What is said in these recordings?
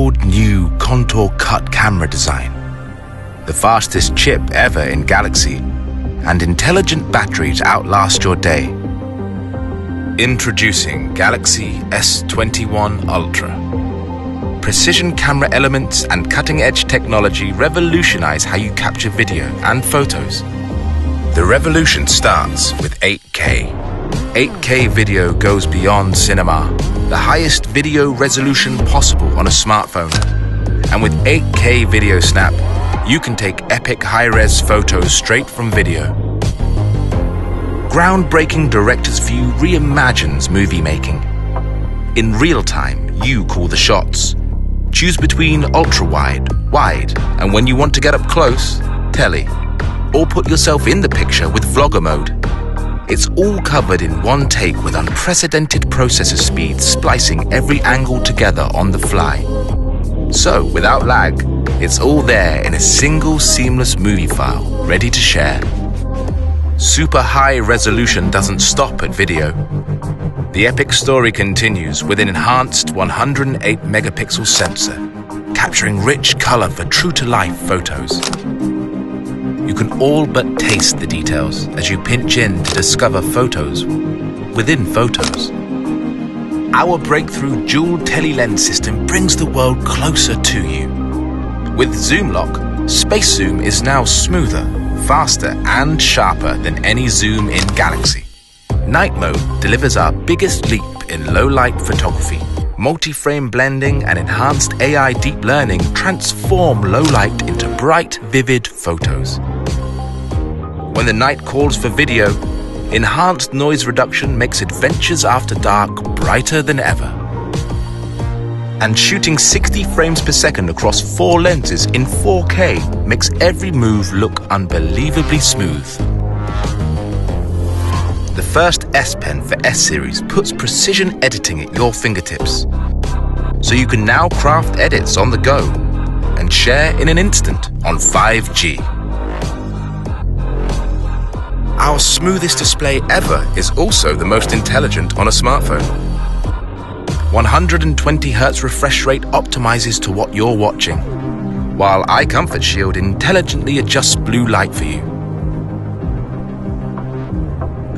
bold new contour cut camera design, the fastest chip ever in Galaxy, and intelligent battery to outlast your day. Introducing Galaxy S21 Ultra. Precision camera elements and cutting-edge technology revolutionize how you capture video and photos. The revolution starts with 8K. 8K video goes beyond cinema, the highest video resolution possible on a smartphone. And with 8K Video Snap, you can take epic high-res photos straight from video. Groundbreaking Director's View reimagines movie making. In real time, you call the shots. Choose between ultra-wide, wide, and when you want to get up close, tele. Or put yourself in the picture with vlogger mode. It's all covered in one take with unprecedented processor speed, splicing every angle together on the fly. So, without lag, it's all there in a single seamless movie file, ready to share. Super high resolution doesn't stop at video. The epic story continues with an enhanced 108 megapixel sensor, capturing rich color for true-to-life photos. You can all but taste the details as you pinch in to discover photos within photos. Our breakthrough dual tele-lens system brings the world closer to you. With Zoom Lock, Space Zoom is now smoother, faster, and sharper than any zoom in Galaxy. Night Mode delivers our biggest leap in low-light photography. Multi-frame blending and enhanced AI deep learning transform low light into bright, vivid photos. When the night calls for video, enhanced noise reduction makes adventures after dark brighter than ever. And shooting 60 frames per second across 4 lenses in 4K makes every move look unbelievably smooth. The first S Pen for S Series puts precision editing at your fingertips. So you can now craft edits on the go and share in an instant on 5G. Our smoothest display ever is also the most intelligent on a smartphone. 120Hz refresh rate optimizes to what you're watching, while Eye Comfort Shield intelligently adjusts blue light for you.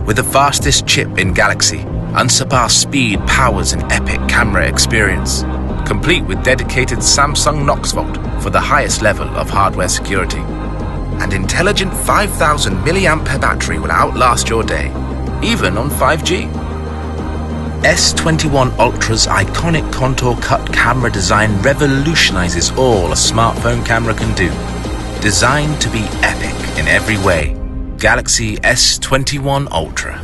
With the fastest chip in Galaxy, unsurpassed speed powers an epic camera experience, complete with dedicated Samsung Knox Vault for the highest level of hardware security. And intelligent 5000 mAh battery will outlast your day, even on 5G. S21 Ultra's iconic contour cut camera design revolutionizes all a smartphone camera can do. Designed to be epic in every way. Galaxy S21 Ultra.